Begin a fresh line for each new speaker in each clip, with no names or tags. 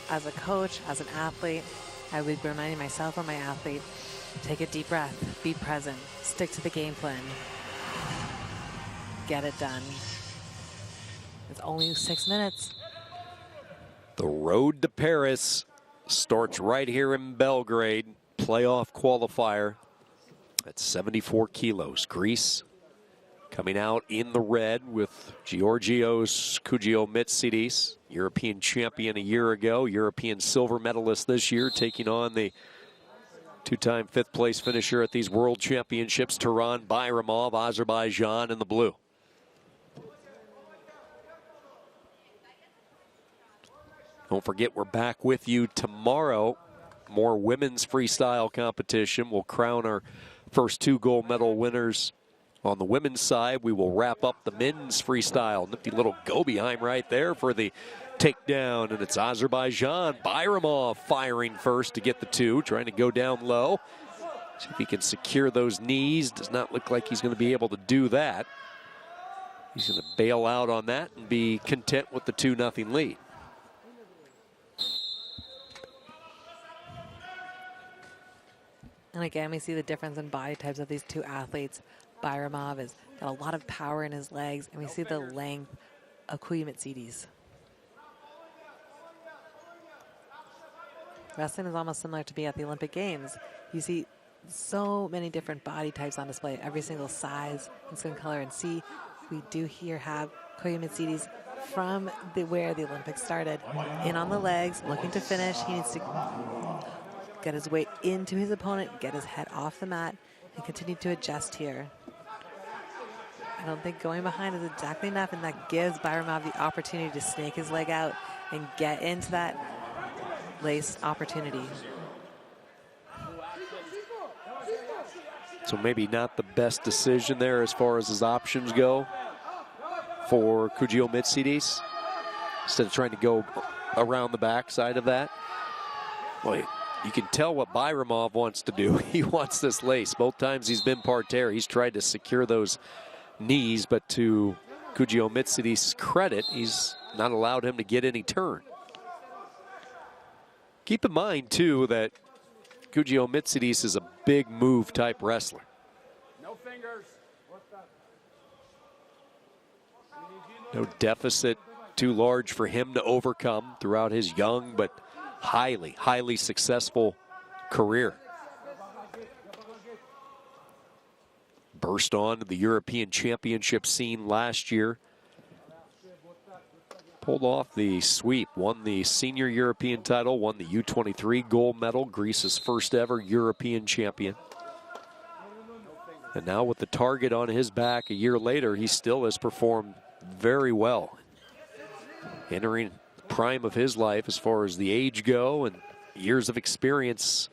as a coach, as an athlete, I would be reminding myself or my athlete, take a deep breath, be present, stick to the game plan, get it done. It's only 6 minutes.
The road to Paris starts right here in Belgrade. Playoff qualifier at 74 kilos. Greece coming out in the red with Georgios KOUGIOUMTSIDIS, European champion a year ago, European silver medalist this year, taking on the two-time 5th place finisher at these World Championships, Turan, BAYRAMOV, Azerbaijan in the blue. Don't forget, we're back with you tomorrow. More women's freestyle competition. We'll crown our first 2 gold medal winners on the women's side. We will wrap up the men's freestyle. Nifty little go behind right there for the takedown. And it's Azerbaijan. BAYRAMOV firing first to get the 2, trying to go down low. See if he can secure those knees. Does not look like he's going to be able to do that. He's going to bail out on that and be content with the 2-0 lead.
And again, we see the difference in body types of these 2 athletes. BAYRAMOV has got a lot of power in his legs, and we see the length of KOUGIOUMTSIDIS. Wrestling is almost similar to being at the Olympic Games. You see so many different body types on display, every single size and skin color. And see, we do here have KOUGIOUMTSIDIS from where the Olympics started. In on the legs, looking to finish. He needs to get his weight into his opponent, get his head off the mat, and continue to adjust here. I don't think going behind is exactly enough, and that gives BAYRAMOV the opportunity to snake his leg out and get into that lace opportunity.
So maybe not the best decision there as far as his options go for KOUGIOUMTSIDIS. Instead of trying to go around the backside of that. Boy, you can tell what BAYRAMOV wants to do. He wants this lace. Both times he's been parterre, he's tried to secure those knees, but to KOUGIOUMTSIDIS' credit, he's not allowed him to get any turn. Keep in mind, too, that KOUGIOUMTSIDIS is a big move type wrestler.
No fingers.
No deficit too large for him to overcome throughout his young but highly successful career. Burst onto the European Championship scene last year. Pulled off the sweep, won the senior European title, won the U23 gold medal, Greece's first ever European champion. And now with the target on his back a year later, he still has performed very well. Entering the prime of his life as far as the age go and years of experience.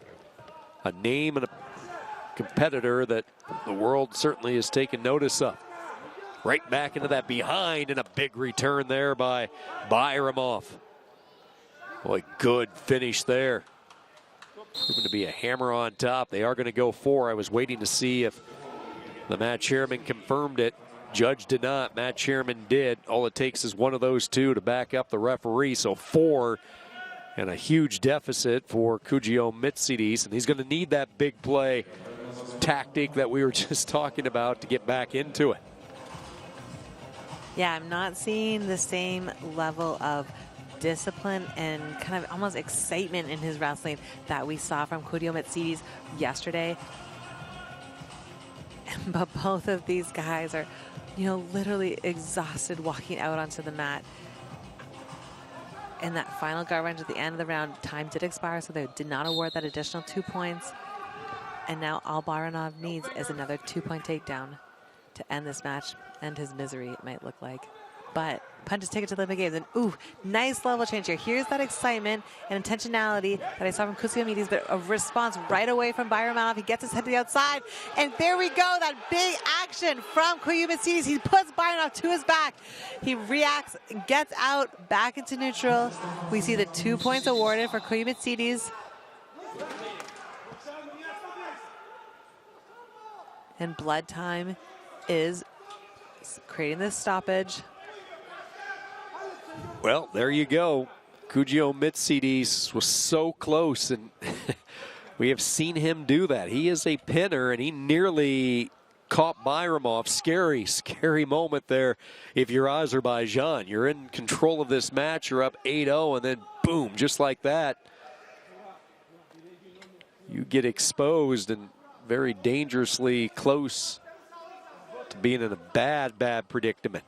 A name and a competitor that the world certainly has taken notice of. Right back into that behind, and a big return there by BAYRAMOV. Boy, good finish there. Proven to be a hammer on top. They are going to go 4. I was waiting to see if the mat chairman confirmed it. Judge did not. Mat chairman did. All it takes is one of those 2 to back up the referee. So 4, and a huge deficit for KOUGIOUMTSIDIS. And he's going to need that big play tactic that we were just talking about to get back into it.
Yeah, I'm not seeing the same level of discipline and kind of almost excitement in his wrestling that we saw from KOUGIOUMTSIDIS yesterday. But both of these guys are, you know, literally exhausted walking out onto the mat. And that final guard wrench at the end of the round, time did expire, so they did not award that additional 2 points. And now all BAYRAMOV needs is another 2-point takedown to end this match, end his misery, it might look like. But punches take it to the Olympic Games, and ooh, nice level change here. Here's that excitement and intentionality that I saw from KOUGIOUMTSIDIS, but a response right away from BAYRAMOV. He gets his head to the outside, and there we go, that big action from KOUGIOUMTSIDIS. He puts BAYRAMOV to his back. He reacts, gets out, back into neutral. We see the 2 points awarded for KOUGIOUMTSIDIS. And blood time is creating this stoppage.
Well, there you go. KOUGIOUMTSIDIS was so close, and we have seen him do that. He is a pinner, and he nearly caught BAYRAMOV. Scary, scary moment there. If you're Azerbaijan, you're in control of this match, you're up 8-0, and then boom, just like that, you get exposed and very dangerously close to being in a bad, bad predicament.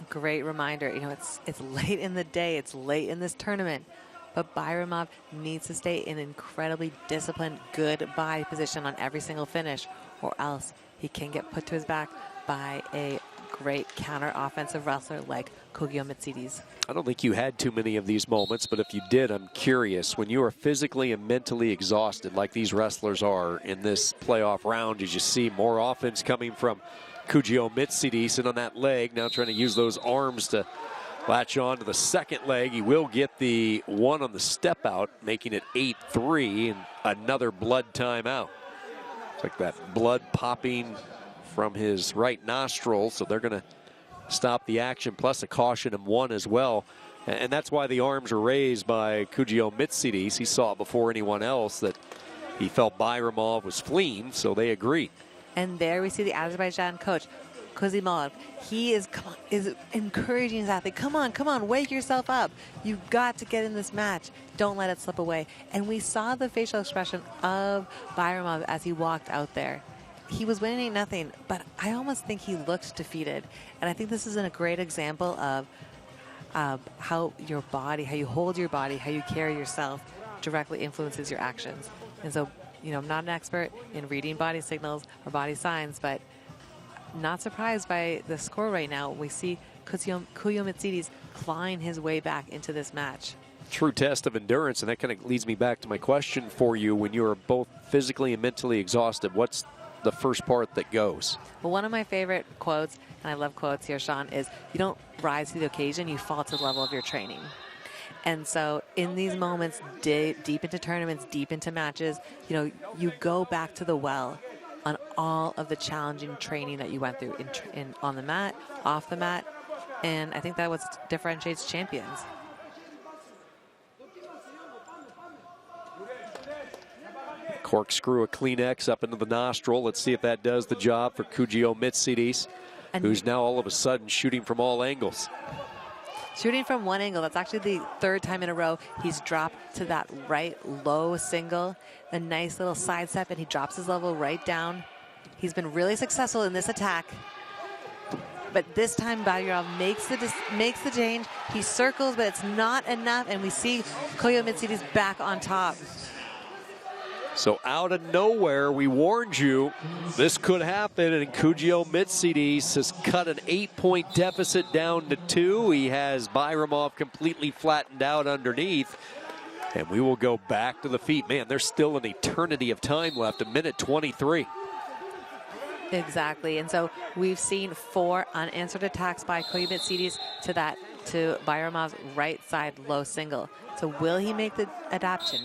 Great reminder. You know, it's late in the day, it's late in this tournament, but BAYRAMOV needs to stay in incredibly disciplined, good body position on every single finish, or else he can get put to his back by a great counter-offensive wrestler like KOUGIOUMTSIDIS.
I don't think you had too many of these moments, but if you did, I'm curious. When you are physically and mentally exhausted like these wrestlers are in this playoff round, as you see more offense coming from KOUGIOUMTSIDIS, and on that leg, now trying to use those arms to latch on to the second leg. He will get the one on the step out, making it 8-3, and another blood timeout. It's like that blood popping from his right nostril, so they're going to stop the action, plus a caution and one as well. And that's why the arms are raised by KOUGIOUMTSIDIS. He saw before anyone else that he felt BAYRAMOV was fleeing, so they agreed.
And there we see the Azerbaijan coach, Kuzimov. He is encouraging his athlete. Come on, wake yourself up. You've got to get in this match. Don't let it slip away. And we saw the facial expression of BAYRAMOV as he walked out there. He was winning 8-0, but I almost think he looked defeated. And I think this is a great example of how your body, how you hold your body, how you carry yourself directly influences your actions. And so, you know, I'm not an expert in reading body signals or body signs, but not surprised by the score right now. We see KOUGIOUMTSIDIS clawing his way back into this match.
True test of endurance, and that kind of leads me back to my question for you. When you are both physically and mentally exhausted, what's the first part that goes?
Well, one of my favorite quotes, and I love quotes here, Sean, is you don't rise to the occasion, you fall to the level of your training. And so in these moments, deep into tournaments, deep into matches, you know, you go back to the well on all of the challenging training that you went through on the mat, off the mat, and I think that what differentiates champions.
Corkscrew a Kleenex up into the nostril. Let's see if that does the job for KOUGIOUMTSIDIS, who's now all of a sudden shooting from all angles.
Shooting from one angle. That's actually the third time in a row he's dropped to that right low single. A nice little side step, and he drops his level right down. He's been really successful in this attack. But this time BAYRAMOV makes the change. He circles, but it's not enough, and we see KOUGIOUMTSIDIS back on top.
So out of nowhere, we warned you this could happen, and KOUGIOUMTSIDIS has cut an 8-point deficit down to 2. He has BAYRAMOV completely flattened out underneath, and we will go back to the feet. Man, there's still an eternity of time left, 1:23.
Exactly, and so we've seen 4 unanswered attacks by KOUGIOUMTSIDIS to BAYRAMOV's right side low single. So will he make the adaptation?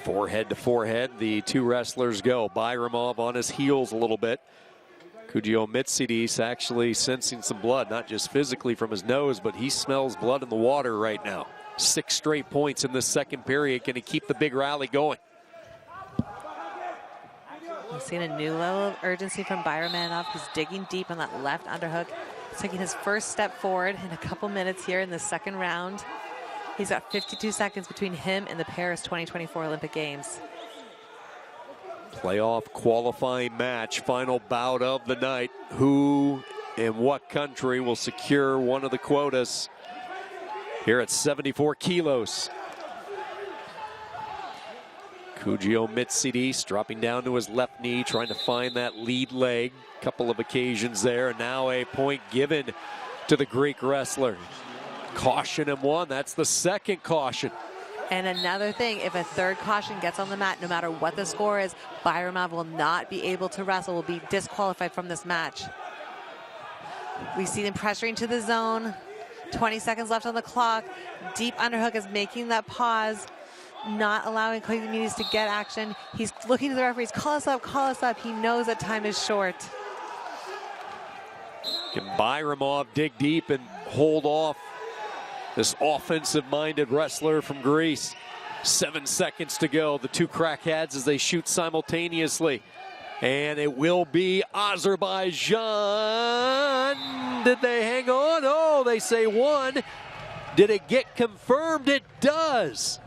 Forehead to forehead, the two wrestlers go. BAYRAMOV on his heels a little bit. KOUGIOUMTSIDIS actually sensing some blood, not just physically from his nose, but he smells blood in the water right now. 6 straight points in the second period. Can he keep the big rally going?
We've seen a new level of urgency from BAYRAMOV. He's digging deep on that left underhook. He's taking his first step forward in a couple minutes here in the second round. He's got 52 seconds between him and the Paris 2024 Olympic Games.
Playoff qualifying match, final bout of the night. Who and what country will secure one of the quotas here at 74 kilos? KOUGIOUMTSIDIS dropping down to his left knee, trying to find that lead leg. Couple of occasions there, and now a point given to the Greek wrestler. Caution and one. That's the second caution.
And another thing, if a third caution gets on the mat, no matter what the score is, BAYRAMOV will not be able to wrestle, will be disqualified from this match. We see him pressuring to the zone. 20 seconds left on the clock. Deep underhook is making that pause, not allowing KOUGIOUMTSIDIS to get action. He's looking to the referees, call us up, call us up. He knows that time is short.
Can BAYRAMOV dig deep and hold off this offensive-minded wrestler from Greece? 7 seconds to go. The two crackheads as they shoot simultaneously. And it will be Azerbaijan. Did they hang on? Oh, they say one. Did it get confirmed? It does.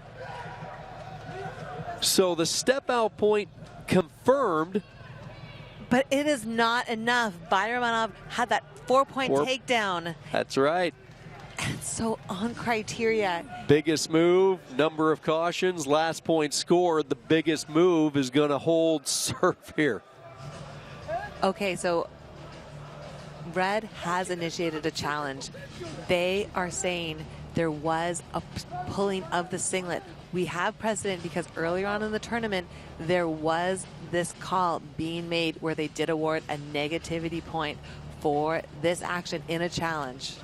So the step-out point confirmed.
But it is not enough. BAYRAMOV had that 4-point takedown.
That's right.
And so on criteria.
Biggest move, number of cautions, last point scored. The biggest move is going to hold serve here.
Okay, so Red has initiated a challenge. They are saying there was a pulling of the singlet. We have precedent because earlier on in the tournament, there was this call being made where they did award a negativity point for this action in a challenge.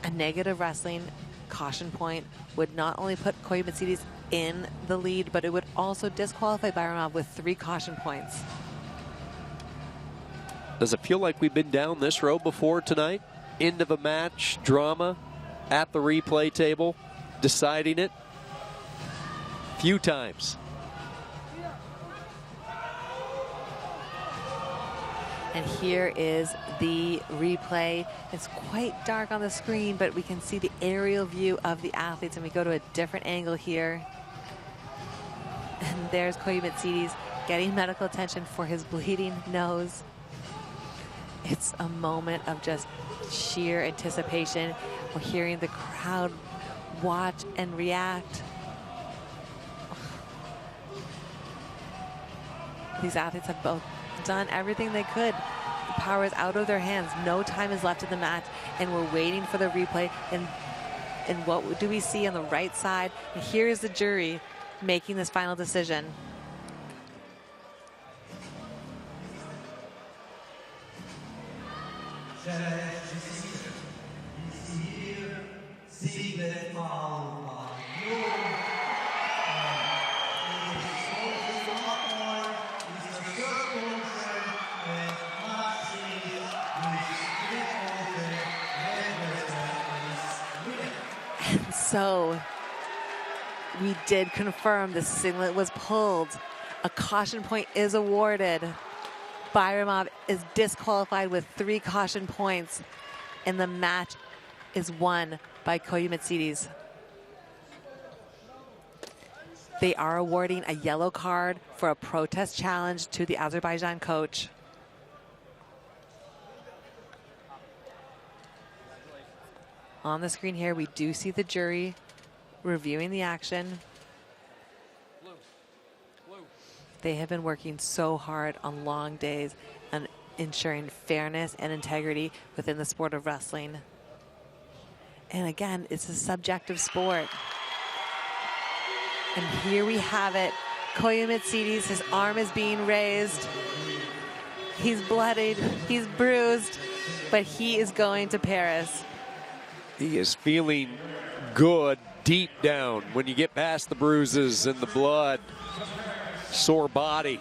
A negative wrestling caution point would not only put KOUGIOUMTSIDIS in the lead, but it would also disqualify BAYRAMOV with 3 caution points.
Does it feel like we've been down this road before tonight? End of a match, drama, at the replay table, deciding it? Few times.
And here is the replay. It's quite dark on the screen, but we can see the aerial view of the athletes, and we go to a different angle here. And there's KOUGIOUMTSIDIS getting medical attention for his bleeding nose. It's a moment of just sheer anticipation. We're hearing the crowd watch and react. These athletes have both done everything they could. The power is out of their hands. No time is left in the match, and we're waiting for the replay. And what do we see on the right side? And here is the jury making this final decision. So we did confirm the singlet was pulled. A caution point is awarded. BAYRAMOV is disqualified with 3 caution points, and the match is won by KOUGIOUMTSIDIS. They are awarding a yellow card for a protest challenge to the Azerbaijan coach. On the screen here, we do see the jury reviewing the action. They have been working so hard on long days and ensuring fairness and integrity within the sport of wrestling. And again, it's a subjective sport. And here we have it. KOUGIOUMTSIDIS, his arm is being raised. He's bloodied, he's bruised, but he is going to Paris.
He is feeling good deep down when you get past the bruises and the blood. Sore body.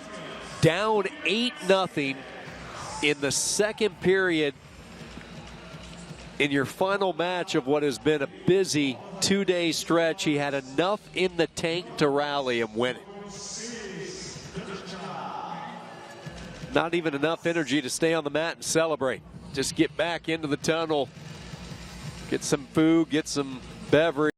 Down 8-0 in the second period in your final match of what has been a busy 2-day stretch. He had enough in the tank to rally and win it. Not even enough energy to stay on the mat and celebrate. Just get back into the tunnel. Get some food, get some beverage.